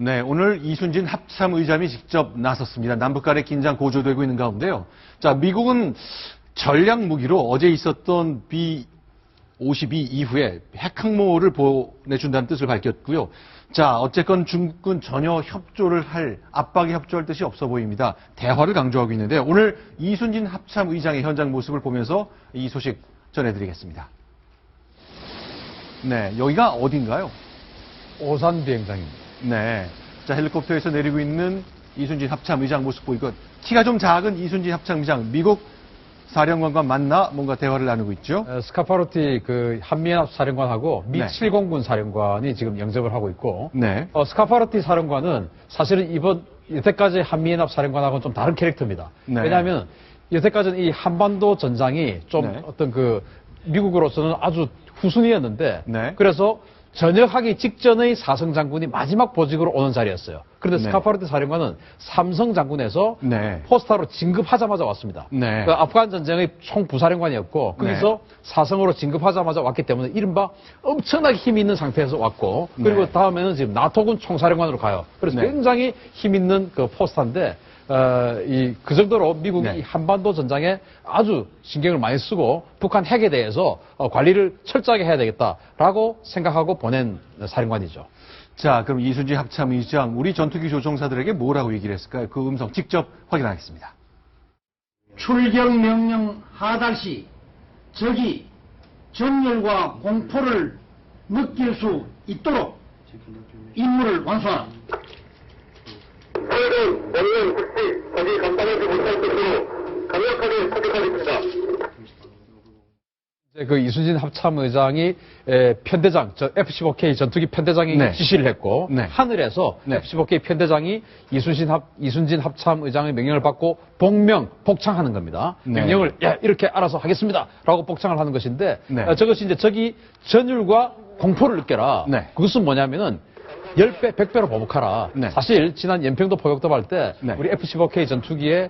네, 오늘 이순신 합참의장이 직접 나섰습니다. 남북 간의 긴장 고조되고 있는 가운데요. 자, 미국은 전략 무기로 어제 있었던 B-52 이후에 핵 항모를 보내준다는 뜻을 밝혔고요. 자, 어쨌건 중국은 전혀 압박에 협조할 뜻이 없어 보입니다. 대화를 강조하고 있는데 오늘 이순신 합참의장의 현장 모습을 보면서 이 소식 전해드리겠습니다. 네, 여기가 어딘가요? 오산 비행장입니다. 네. 자, 헬리콥터에서 내리고 있는 이순신 합참의장 모습 보이고, 키가 좀 작은 이순신 합참의장, 미국 사령관과 만나 뭔가 대화를 나누고 있죠. 스카파로티 한미연합 사령관하고 미 네. 7공군 사령관이 지금 영접을 하고 있고, 네. 스카파로티 사령관은 사실은 여태까지 한미연합 사령관하고는 좀 다른 캐릭터입니다. 네. 왜냐하면 여태까지는 이 한반도 전장이 좀 네. 미국으로서는 아주 후순위였는데, 네. 그래서 전역하기 직전의 사성 장군이 마지막 보직으로 오는 자리였어요. 그런데 네. 스카파로티 사령관은 삼성 장군에서 네. 포스타로 진급하자마자 왔습니다. 네. 아프간 전쟁의 총부사령관이었고 거기서 네. 사성으로 진급하자마자 왔기 때문에 이른바 엄청나게 힘이 있는 상태에서 왔고 그리고 네. 다음에는 지금 나토군 총사령관으로 가요. 그래서 네. 굉장히 힘 있는 포스타인데 그 정도로 미국이 네. 이 한반도 전장에 아주 신경을 많이 쓰고 북한 핵에 대해서 관리를 철저하게 해야 되겠다라고 생각하고 보낸 사령관이죠. 자, 그럼 이순신 합참의장, 우리 전투기 조종사들에게 뭐라고 얘기를 했을까요? 그 음성 직접 확인하겠습니다. 출격 명령 하달 시 적이 정열과 공포를 느낄 수 있도록 임무를 완수하라. 저희는 원년 혹시 적이 감당하지 못할 것으로 강력하게 타격하겠습니다. 그 이순신 합참의장이 편대장, F-15K 전투기 편대장이 네. 지시를 했고 네. 하늘에서 네. F-15K 편대장이 이순신 합참의장의 명령을 받고 복창하는 겁니다. 네. 명령을 이렇게 알아서 하겠습니다라고 복창을 하는 것인데 네. 저것이 이제 적이 전율과 공포를 느껴라. 네. 그것은 뭐냐면은 10배, 100배로 보복하라. 네. 사실 지난 연평도 포격도 할 때 네. 우리 F-15K 전투기에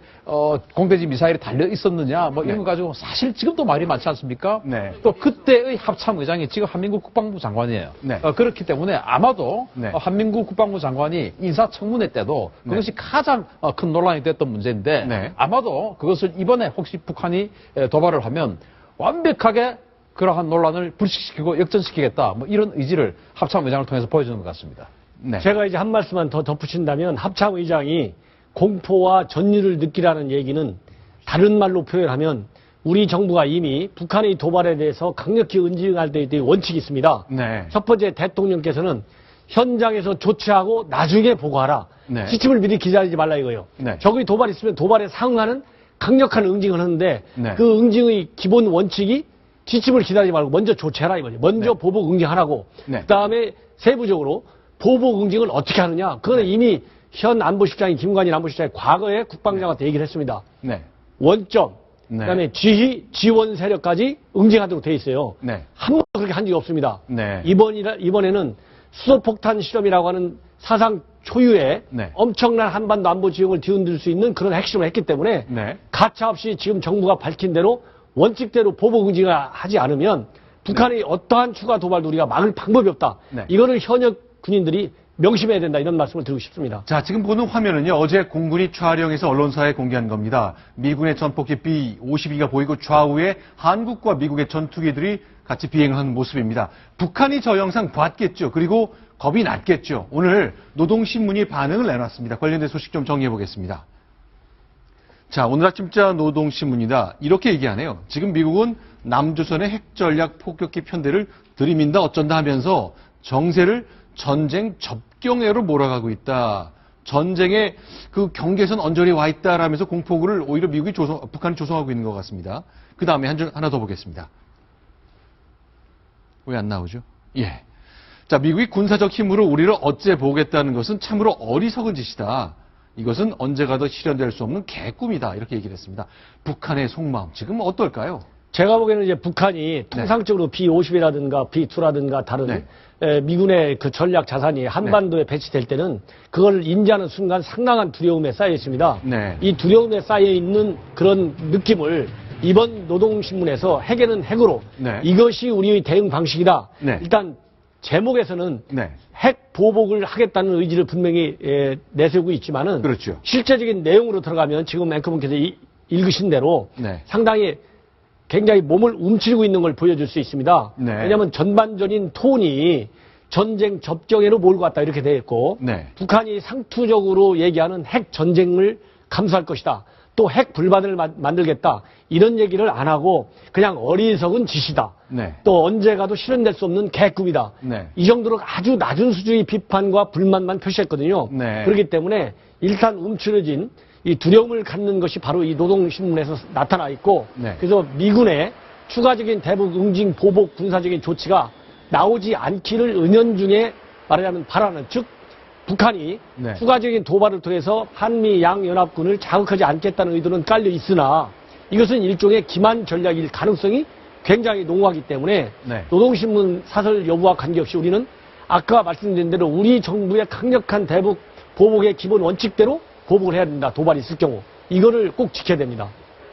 공대지 미사일이 달려 있었느냐 뭐 이런 네. 거 가지고 사실 지금도 말이 많지 않습니까? 네. 또 그때의 합참의장이 지금 한민국 국방부 장관이에요. 네. 그렇기 때문에 아마도 네. 한민국 국방부 장관이 인사청문회 때도 그것이 가장 큰 논란이 됐던 문제인데 네. 아마도 그것을 이번에 혹시 북한이 도발을 하면 완벽하게 그러한 논란을 불식시키고 역전시키겠다. 뭐 이런 의지를 합참의장을 통해서 보여주는 것 같습니다. 네. 제가 이제 한 말씀만 더 덧붙인다면 합참의장이 공포와 전율을 느끼라는 얘기는 다른 말로 표현하면 우리 정부가 이미 북한의 도발에 대해서 강력히 응징할 때 원칙이 있습니다. 네. 첫 번째 대통령께서는 현장에서 조치하고 나중에 보고하라. 네. 시침을 미리 기다리지 말라 이거예요. 네. 적의 도발이 있으면 도발에 상응하는 강력한 응징을 하는데 네. 그 응징의 기본 원칙이 지침을 기다리지 말고 먼저 조치해라 이거죠. 먼저 네. 보복 응징하라고. 네. 그다음에 세부적으로 보복 응징을 어떻게 하느냐. 그거는 이미 현 안보실장인 김관일 안보실장이 과거에 국방장한테 얘기를 했습니다. 네. 원점, 네. 그다음에 지휘, 지원 세력까지 응징하도록 돼 있어요. 네. 한 번도 그렇게 한 적이 없습니다. 네. 이번에는 수소폭탄 실험이라고 하는 사상 초유의 네. 엄청난 한반도 안보 지형을 뒤흔들 수 있는 그런 핵심을 했기 때문에 네. 가차없이 지금 정부가 밝힌 대로 원칙대로 보복 응징을 하지 않으면 북한의 어떠한 추가 도발도 우리가 막을 방법이 없다. 네. 이거를 현역 군인들이 명심해야 된다. 이런 말씀을 드리고 싶습니다. 자, 지금 보는 화면은요, 어제 공군이 촬영해서 언론사에 공개한 겁니다. 미군의 전폭기 B-52가 보이고 좌우에 한국과 미국의 전투기들이 같이 비행하는 모습입니다. 북한이 저 영상 봤겠죠. 그리고 겁이 났겠죠. 오늘 노동신문이 반응을 내놨습니다. 관련된 소식 좀 정리해 보겠습니다. 자, 오늘 아침자 노동신문이다. 이렇게 얘기하네요. 지금 미국은 남조선의 핵전략 폭격기 편대를 들이민다 어쩐다 하면서 정세를 전쟁 접경해로 몰아가고 있다. 전쟁의 그 경계선 언저리에 와 있다라면서 공포를 오히려 북한이 조성하고 있는 것 같습니다. 그 다음에 하나 더 보겠습니다. 왜 안 나오죠? 예. 자, 미국이 군사적 힘으로 우리를 어째 보겠다는 것은 참으로 어리석은 짓이다. 이것은 언제 가도 실현될 수 없는 개꿈이다. 이렇게 얘기를 했습니다. 북한의 속마음 지금 어떨까요? 제가 보기에는 이제 북한이 통상적으로 B-50이라든가 B-2라든가 다른 미군의 그 전략 자산이 한반도에 배치될 때는 그걸 인지하는 순간 상당한 두려움에 쌓여 있습니다. 네. 이 두려움에 쌓여 있는 그런 느낌을 이번 노동신문에서 핵에는 핵으로 네. 이것이 우리의 대응 방식이다. 네. 일단 제목에서는 네. 핵 보복을 하겠다는 의지를 분명히 내세우고 있지만은 그렇죠. 실제적인 내용으로 들어가면 지금 앵커분께서 읽으신 대로 네. 상당히 굉장히 몸을 움츠리고 있는 걸 보여줄 수 있습니다. 네. 왜냐하면 전반적인 톤이 전쟁 접경으로 몰고 갔다 이렇게 되어 있고 네. 북한이 상투적으로 얘기하는 핵 전쟁을 감수할 것이다. 또 핵 불만을 만들겠다. 이런 얘기를 안 하고 그냥 어리석은 짓이다. 네. 또 언제 가도 실현될 수 없는 계획이다. 네. 이 정도로 아주 낮은 수준의 비판과 불만만 표시했거든요. 네. 그렇기 때문에 일단 움츠러진 이 두려움을 갖는 것이 바로 이 노동신문에서 나타나 있고 네. 그래서 미군의 추가적인 대북 응징 보복 군사적인 조치가 나오지 않기를 은연중에 말하자면 바라는 즉 북한이 네. 추가적인 도발을 통해서 한미 양연합군을 자극하지 않겠다는 의도는 깔려 있으나 이것은 일종의 기만 전략일 가능성이 굉장히 농후하기 때문에 네. 노동신문 사설 여부와 관계없이 우리는 아까 말씀드린 대로 우리 정부의 강력한 대북 보복의 기본 원칙대로 보복을 해야 된다. 도발이 있을 경우. 이거를 꼭 지켜야 됩니다.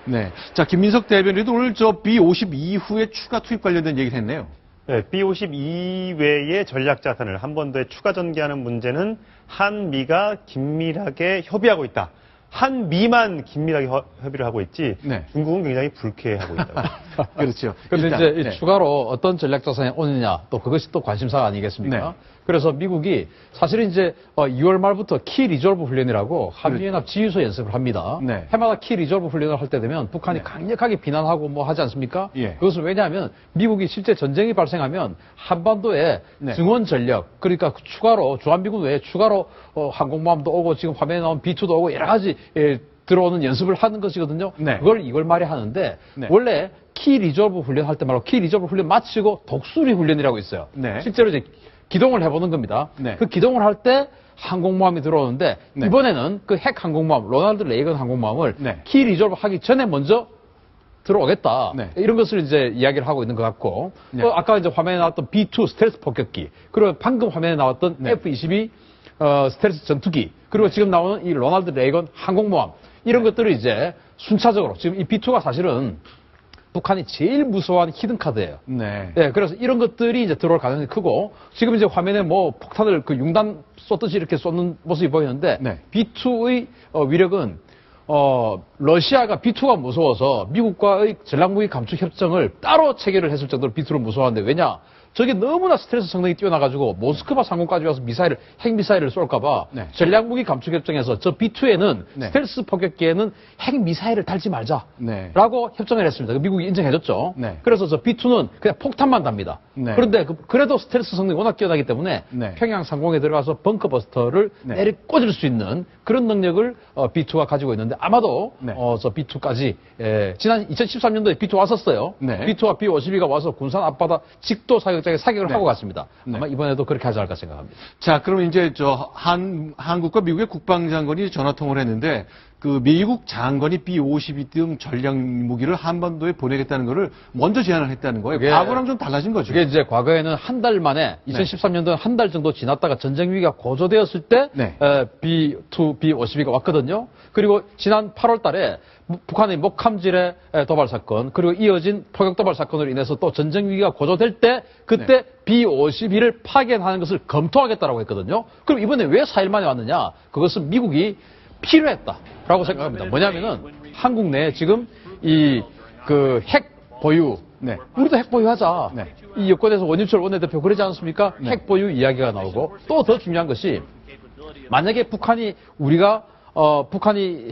네. 자, 김민석 대변인도 오늘 저 B-50 이후에 추가 투입 관련된 얘기를 했네요. 네, B-50 이외의 전략 자산을 한 번 더 추가 전개하는 문제는 한미가 긴밀하게 협의하고 있다. 한미만 긴밀하게 협의를 하고 있지 네. 중국은 굉장히 불쾌해하고 있다고. 그렇죠. 그런데 일단, 이제 이 네. 추가로 어떤 전략 자산이 오느냐 또 그것이 또 관심사가 아니겠습니까? 네. 그래서 미국이 사실은 이제 2월 말부터 키 리졸브 훈련이라고 한미연합 지휘소 연습을 합니다. 네. 해마다 키 리졸브 훈련을 할 때 되면 북한이 네. 강력하게 비난하고 뭐 하지 않습니까? 예. 그것은 왜냐하면 미국이 실제 전쟁이 발생하면 한반도에 네. 증원 전력 그러니까 추가로 주한미군 외에 추가로 항공모함도 오고 지금 화면에 나온 B2도 오고 여러 가지 들어오는 연습을 하는 것이거든요. 네. 그걸 2월 말에 하는데 네. 원래 키 리졸브 훈련 할 때 말로 키 리졸브 훈련 마치고 독수리 훈련이라고 있어요. 네. 실제로 이제 기동을 해보는 겁니다. 네. 그 기동을 할 때 항공모함이 들어오는데 네. 이번에는 그 핵 항공모함 로널드 레이건 항공모함을 네. 키 리졸브 하기 전에 먼저 들어오겠다. 네. 이런 것을 이제 이야기를 하고 있는 것 같고 네. 또 아까 이제 화면에 나왔던 B2 스텔스 폭격기 그리고 방금 화면에 나왔던 네. F-22 스텔스 전투기 그리고 지금 나오는 이 로널드 레이건 항공모함 이런 네. 것들을 이제 순차적으로 지금 이 B2가 사실은 북한이 제일 무서워하는 히든카드예요. 네. 네, 그래서 이런 것들이 이제 들어올 가능성이 크고 지금 이제 화면에 뭐 폭탄을 그 융단 쏟듯이 이렇게 쏟는 모습이 보이는데 네. B2의 위력은 러시아가 B2가 무서워서 미국과의 전략무기 감축 협정을 따로 체결을 했을 정도로 B2를 무서워하는데 왜냐? 저게 너무나 스트레스 성능이 뛰어나가지고 모스크바 상공까지 와서 핵미사일을 쏠까봐 네. 전략무기 감축 협정에서 저 B2에는 네. 스텔스 폭격기에는 핵미사일을 달지 말자. 네. 라고 협정을 했습니다. 미국이 인정해줬죠. 네. 그래서 저 B2는 그냥 폭탄만 답니다. 네. 그런데 그래도 스텔스 성능이 워낙 뛰어나기 때문에 네. 평양 상공에 들어가서 벙커버스터를 네. 내리 꽂을 수 있는 그런 능력을 B2가 가지고 있는데 아마도 네. 저 B2까지 지난 2013년도에 B2 왔었어요. 네. B2와 B-52가 와서 군산 앞바다 직도 사격장에 사격을 네. 하고 갔습니다. 네. 아마 이번에도 그렇게 하지 않을까 생각합니다. 자, 그럼 이제 한국과 미국의 국방장관이 전화통화를 했는데 그 미국 장관이 B-52 등 전략 무기를 한반도에 보내겠다는 거를 먼저 제안을 했다는 거예요. 그게- 과거랑 좀 달라진 거죠. 그게 이제 과거에는 한 달 만에 2013년도에 한 달 정도 지났다가 전쟁 위기가 고조되었을 때 네. B2, B-52가 왔거든요. 그리고 지난 8월 달에 북한의 목함질의 도발 사건 그리고 이어진 포격 도발 사건으로 인해서 또 전쟁 위기가 고조될 때 그때 B-52를 파견하는 것을 검토하겠다라고 했거든요. 그럼 이번에 왜 4일 만에 왔느냐? 그것은 미국이 필요했다라고 생각합니다. 뭐냐면은 한국 내에 지금 이 그 핵 보유 네. 우리도 핵 보유하자. 네. 이 여권에서 원유철 원내대표 그러지 않습니까? 네. 핵 보유 이야기가 나오고 또 더 중요한 것이 만약에 북한이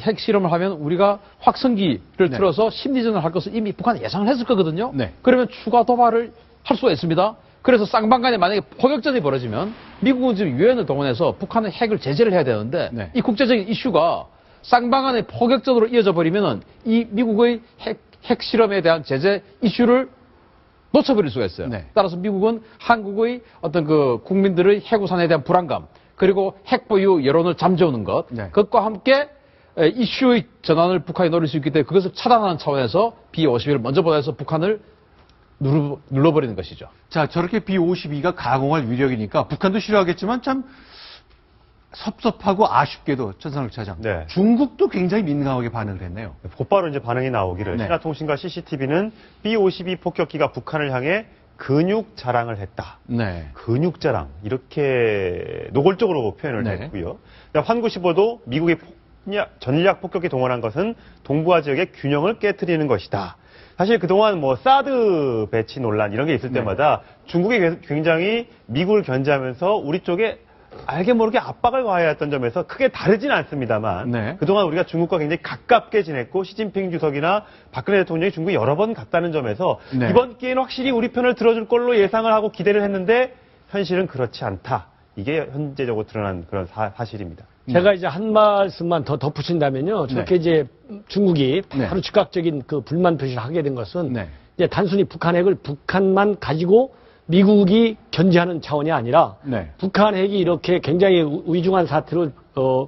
핵 실험을 하면 우리가 확성기를 네. 틀어서 심리전을 할 것을 이미 북한이 예상을 했을 거거든요. 네. 그러면 추가 도발을 할 수가 있습니다. 그래서 쌍방간에 만약에 포격전이 벌어지면 미국은 지금 유엔을 동원해서 북한의 핵을 제재를 해야 되는데 네. 이 국제적인 이슈가 쌍방간의 포격전으로 이어져 버리면은 이 미국의 핵 실험에 대한 제재 이슈를 놓쳐버릴 수가 있어요. 네. 따라서 미국은 한국의 어떤 그 국민들의 해구산에 대한 불안감 그리고 핵 보유 여론을 잠재우는 것 네. 그것과 함께 이슈의 전환을 북한이 노릴 수 있기 때문에 그것을 차단하는 차원에서 B-52를 먼저 보내서 북한을 눌러버리는 것이죠. 자, 저렇게 B-52가 가공할 위력이니까 북한도 싫어하겠지만 참 섭섭하고 아쉽게도 천상욱 차장. 네. 중국도 굉장히 민감하게 반응을 했네요. 곧바로 이제 반응이 나오기를 네. 신화통신과 CCTV는 B-52 폭격기가 북한을 향해 근육 자랑을 했다. 네. 근육 자랑 이렇게 노골적으로 표현을 네. 했고요. 환구시보도 미국의 전략 폭격에 동원한 것은 동부아 지역의 균형을 깨트리는 것이다. 사실 그동안 뭐 사드 배치 논란 이런 게 있을 때마다 중국이 굉장히 미국을 견제하면서 우리 쪽에 알게 모르게 압박을 가해했던 점에서 크게 다르진 않습니다만 네. 그동안 우리가 중국과 굉장히 가깝게 지냈고 시진핑 주석이나 박근혜 대통령이 중국에 여러 번 갔다는 점에서 네. 이번 기회는 확실히 우리 편을 들어줄 걸로 예상을 하고 기대를 했는데 현실은 그렇지 않다. 이게 현재적으로 드러난 그런 사실입니다. 제가 이제 한 말씀만 더 덧붙인다면요. 저렇게 이제 중국이 네. 바로 즉각적인 그 불만 표시를 하게 된 것은 네. 이제 단순히 북한 핵을 북한만 가지고 미국이 견제하는 차원이 아니라 네. 북한 핵이 이렇게 굉장히 위중한 사태로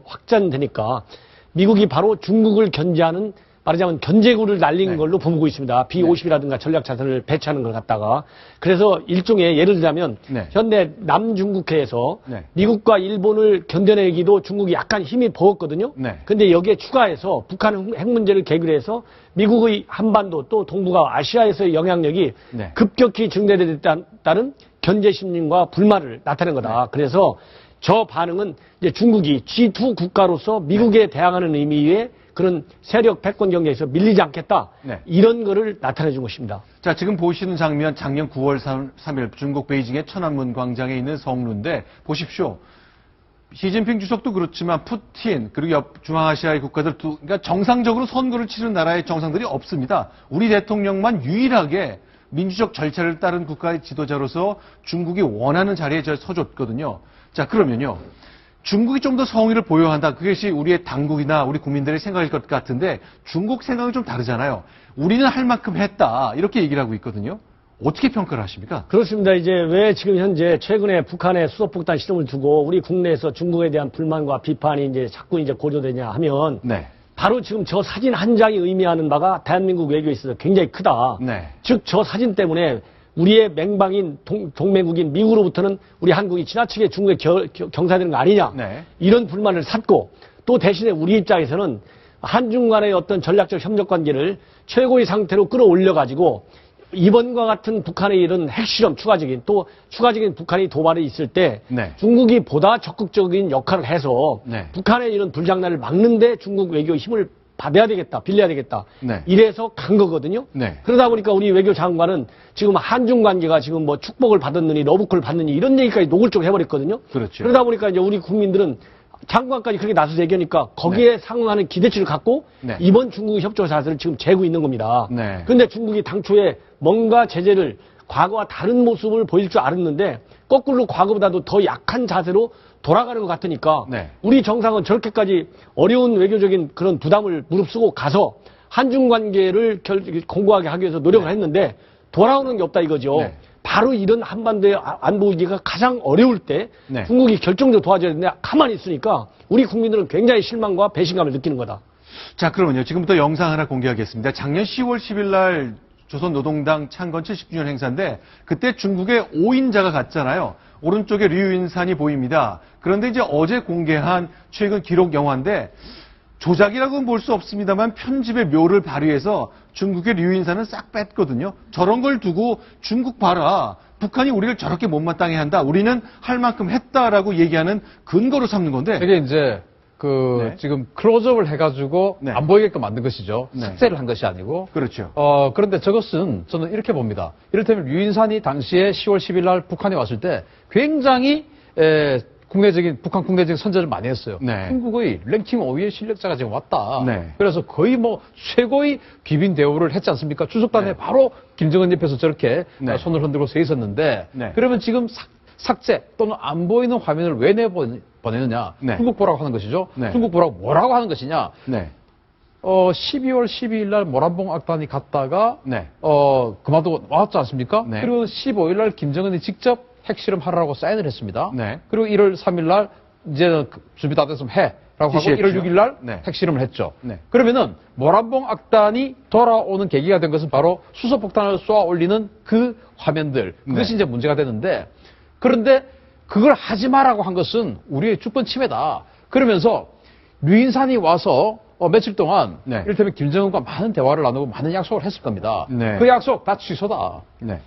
확전되니까 미국이 바로 중국을 견제하는 말하자면 견제구를 날린 네. 걸로 보고 있습니다. B-50이라든가 전략자산을 배치하는 걸 갖다가. 그래서 일종의 예를 들자면 네. 현대 남중국해에서 네. 미국과 일본을 견뎌내기도 중국이 약간 힘이 버겁거든요. 네. 근데 여기에 추가해서 북한 핵 문제를 계기로 해서 미국의 한반도 또 동북아 아시아에서의 영향력이 네. 급격히 증대됐다는 견제 심리와 불만을 나타낸 거다. 그래서 저 반응은 이제 중국이 G2 국가로서 미국에 대항하는 의미의 그런 세력 패권 경쟁에서 밀리지 않겠다. 네. 이런 거를 나타내 준 것입니다. 자, 지금 보시는 장면 작년 9월 3일 중국 베이징의 천안문 광장에 있는 성루인데 보십시오. 시진핑 주석도 그렇지만 푸틴 그리고 옆 중앙아시아의 국가들 그러니까 정상적으로 선거를 치른 나라의 정상들이 없습니다. 우리 대통령만 유일하게 민주적 절차를 따른 국가의 지도자로서 중국이 원하는 자리에 서줬거든요. 자, 그러면요. 중국이 좀 더 성의를 보여야 한다. 그것이 우리의 당국이나 우리 국민들의 생각일 것 같은데 중국 생각은 좀 다르잖아요. 우리는 할 만큼 했다. 이렇게 얘기를 하고 있거든요. 어떻게 평가를 하십니까? 그렇습니다. 이제 왜 지금 현재 최근에 북한의 수소폭탄 실험을 두고 우리 국내에서 중국에 대한 불만과 비판이 이제 자꾸 이제 고조되냐 하면 네. 바로 지금 저 사진 한 장이 의미하는 바가 대한민국 외교에 있어서 굉장히 크다. 네. 즉 저 사진 때문에 우리의 맹방인 동맹국인 미국으로부터는 우리 한국이 지나치게 중국에 경사되는 거 아니냐. 네. 이런 불만을 샀고 또 대신에 우리 입장에서는 한중 간의 어떤 전략적 협력 관계를 최고의 상태로 끌어올려가지고 이번과 같은 북한의 이런 핵실험 추가적인 북한이 도발이 있을 때 네. 중국이 보다 적극적인 역할을 해서 네. 북한의 이런 불장난을 막는데 중국 외교 힘을 받아야 되겠다, 빌려야 되겠다. 네. 이래서 간 거거든요. 네. 그러다 보니까 우리 외교장관은 지금 한중 관계가 지금 뭐 축복을 받았느니 러브콜을 받느니 이런 얘기까지 노골적으로 해버렸거든요. 그렇죠. 그러다 보니까 이제 우리 국민들은 장관까지 그렇게 나서서 얘기하니까 거기에 상응하는 기대치를 갖고 네. 이번 중국의 협조 자세를 지금 재고 있는 겁니다. 네. 그런데 중국이 당초에 뭔가 제재를 과거와 다른 모습을 보일 줄 알았는데 거꾸로 과거보다도 더 약한 자세로 돌아가는 것 같으니까 네. 우리 정상은 저렇게까지 어려운 외교적인 그런 부담을 무릅쓰고 가서 한중 관계를 공고하게 하기 위해서 노력을 했는데 돌아오는 게 없다 이거죠. 네. 바로 이런 한반도의 안보 위기가 가장 어려울 때 네. 중국이 결정적으로 도와줘야 되는데 가만히 있으니까 우리 국민들은 굉장히 실망과 배신감을 느끼는 거다. 자, 그러면요. 지금부터 영상 하나 공개하겠습니다. 작년 10월 10일 날 조선노동당 창건 70주년 행사인데 그때 중국의 5인자가 갔잖아요. 오른쪽에 류인산이 보입니다. 그런데 이제 어제 공개한 최근 기록 영화인데 조작이라고는 볼 수 없습니다만 편집의 묘를 발휘해서 중국의 류인산은 싹 뺐거든요. 저런 걸 두고 중국 봐라. 북한이 우리를 저렇게 못마땅해 한다. 우리는 할 만큼 했다라고 얘기하는 근거로 삼는 건데. 이게 이제 네. 지금 클로즈업을 해가지고 네. 안 보이게끔 만든 것이죠. 네. 삭제를 한 것이 아니고. 그렇죠. 그런데 저것은 저는 이렇게 봅니다. 이를테면 류인산이 당시에 10월 10일 날 북한에 왔을 때 굉장히 북한 국내적인 선전을 많이 했어요. 네. 한국의 랭킹 5위의 실력자가 지금 왔다. 네. 그래서 거의 뭐 최고의 귀빈 대우를 했지 않습니까? 추석단에 바로 김정은 옆에서 저렇게 네. 손을 흔들고 서 있었는데 네. 그러면 지금 삭제 또는 안 보이는 화면을 왜 내보내느냐? 네. 중국 보라고 하는 것이죠. 네. 중국 보라고 뭐라고 하는 것이냐? 네. 12월 12일 날 모란봉 악단이 갔다가 네. 그만두고 나왔지 않습니까? 네. 그리고 15일 날 김정은이 직접 핵실험 하라고 사인을 했습니다. 네. 그리고 1월 3일 날 이제는 준비 다 됐으면 해라고 하고 지시했죠. 1월 6일 날 네. 핵실험을 했죠. 네. 그러면은 모란봉 악단이 돌아오는 계기가 된 것은 바로 수소폭탄을 쏘아 올리는 그 화면들. 그것이 네. 이제 문제가 되는데 그런데 그걸 하지 마라고 한 것은 우리의 주권 침해다. 그러면서 류인산이 와서 며칠 동안 네. 이를테면 김정은과 많은 대화를 나누고 많은 약속을 했을 겁니다. 네. 그 약속 다 취소다. 네.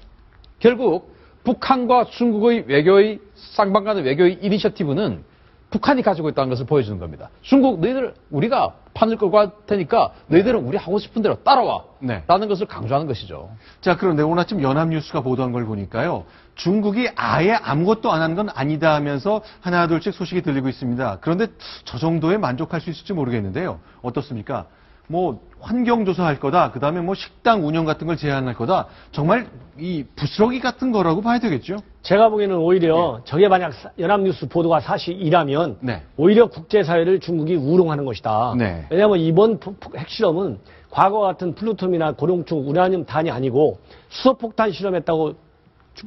결국 북한과 중국의 외교의 쌍방 간의 외교의 이니셔티브는 북한이 가지고 있다는 것을 보여주는 겁니다. 중국 너희들 우리가 판을 끌고 갈 테니까 너희들은 우리 하고 싶은 대로 따라와 네. 라는 것을 강조하는 것이죠. 자, 그런데 오늘 아침 연합뉴스가 보도한 걸 보니까요. 중국이 아예 아무것도 안 한 건 아니다 하면서 하나 둘씩 소식이 들리고 있습니다. 그런데 저 정도에 만족할 수 있을지 모르겠는데요. 어떻습니까? 뭐 환경조사 할 거다. 그다음에 뭐 식당 운영 같은 걸 제한할 거다. 정말 이 부스러기 같은 거라고 봐야 되겠죠? 제가 보기에는 오히려 저게 만약 연합뉴스 보도가 사실이라면 네. 오히려 국제사회를 중국이 우롱하는 것이다. 네. 왜냐하면 이번 핵실험은 과거 같은 플루토늄이나 고룡충, 우라늄 단이 아니고 수소폭탄 실험했다고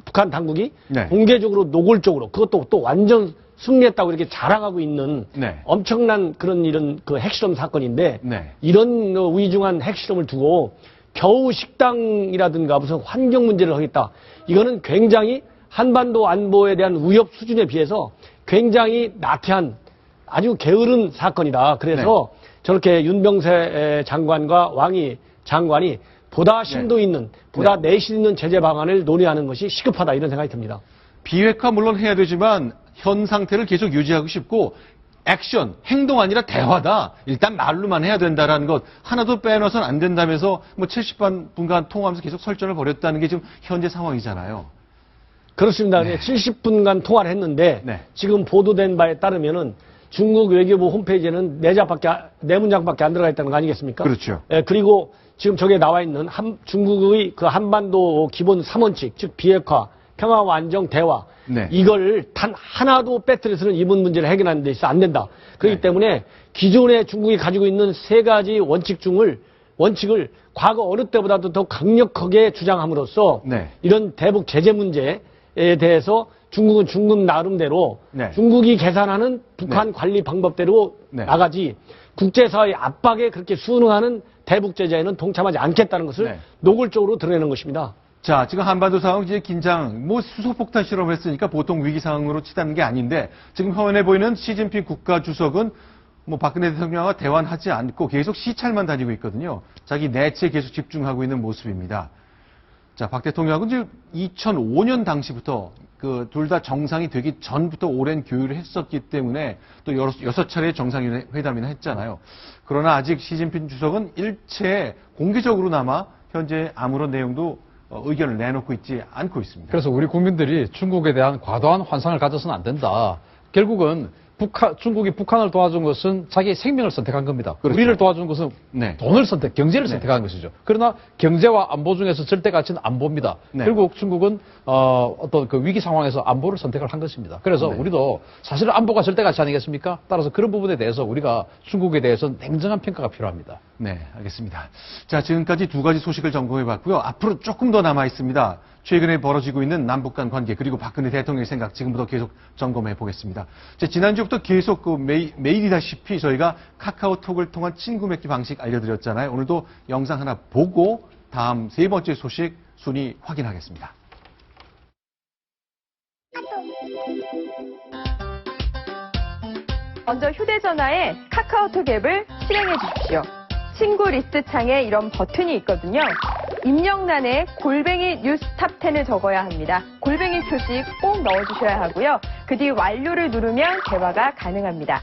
북한 당국이 네. 공개적으로 노골적으로 그것도 또 완전 승리했다고 이렇게 자랑하고 있는 네. 엄청난 그런 이런 그 핵실험 사건인데 네. 이런 위중한 핵실험을 두고 겨우 식당이라든가 무슨 환경 문제를 하겠다. 이거는 굉장히 한반도 안보에 대한 위협 수준에 비해서 굉장히 나태한 아주 게으른 사건이다. 그래서 저렇게 윤병세 장관과 왕이 장관이 보다 심도 있는, 보다 내실 있는 제재 방안을 논의하는 것이 시급하다 이런 생각이 듭니다. 비핵화 물론 해야 되지만 현 상태를 계속 유지하고 싶고 액션, 행동 아니라 대화다. 일단 말로만 해야 된다라는 것 하나도 빼놓아서는 안 된다면서 뭐 70분간 통화하면서 계속 설전을 벌였다는 게 지금 현재 상황이잖아요. 그렇습니다. 70분간 통화를 했는데 네. 지금 보도된 바에 따르면은 중국 외교부 홈페이지에는 네 문장밖에 안 들어가 있다는 거 아니겠습니까? 그렇죠. 예, 그리고 지금 저게 나와 있는 중국의 그 한반도 기본 3원칙, 즉 비핵화, 평화와 안정, 대화. 네. 이걸 단 하나도 빼뜨려서는 이번 문제를 해결하는 데 있어 안 된다. 그렇기 때문에 기존에 중국이 가지고 있는 세 가지 원칙을 과거 어느 때보다도 더 강력하게 주장함으로써 네. 이런 대북 제재 문제에 대해서 중국은 중국 나름대로 네. 중국이 계산하는 북한 관리 방법대로 네. 나가지 국제사회의 압박에 그렇게 순응하는 대북 제재에는 동참하지 않겠다는 것을 네. 노골적으로 드러내는 것입니다. 자, 지금 한반도 상황 이제 긴장, 뭐 수소폭탄 실험을 했으니까 보통 위기 상황으로 치닫는 게 아닌데 지금 화면에 보이는 시진핑 국가주석은 뭐 박근혜 대통령과 대화하지 않고 계속 시찰만 다니고 있거든요. 자기 내치에 계속 집중하고 있는 모습입니다. 자, 박 대통령은 이제 2005년 당시부터 그 둘 다 정상이 되기 전부터 오랜 교류를 했었기 때문에 또 6차례 정상회담이나 했잖아요. 그러나 아직 시진핑 주석은 일체 공개적으로나마 현재 아무런 내용도 의견을 내놓고 있지 않고 있습니다. 그래서 우리 국민들이 중국에 대한 과도한 환상을 가져서는 안 된다. 결국은 중국이 북한을 도와준 것은 자기의 생명을 선택한 겁니다. 그렇죠. 우리를 도와준 것은 네. 돈을 경제를 선택한 것이죠. 그러나 경제와 안보 중에서 절대 가치는 안보입니다. 네. 결국 중국은 어떤 그 위기 상황에서 안보를 선택을 한 것입니다. 그래서 우리도 사실은 안보가 절대 가치 아니겠습니까? 따라서 그런 부분에 대해서 우리가 중국에 대해서 냉정한 평가가 필요합니다. 네, 알겠습니다. 자, 지금까지 두 가지 소식을 점검해 봤고요. 앞으로 조금 더 남아 있습니다. 최근에 벌어지고 있는 남북 간 관계 그리고 박근혜 대통령의 생각 지금부터 계속 점검해 보겠습니다. 자, 지난주부터 계속 그 매일이다시피 저희가 카카오톡을 통한 친구 맺기 방식 알려드렸잖아요. 오늘도 영상 하나 보고 다음 세 번째 소식 순위 확인하겠습니다. 먼저 휴대전화에 카카오톡 앱을 실행해 주십시오. 친구 리스트 창에 이런 버튼이 있거든요. 입력란에 골뱅이 뉴스 탑10을 적어야 합니다. 골뱅이 표시 꼭 넣어주셔야 하고요. 그 뒤 완료를 누르면 대화가 가능합니다.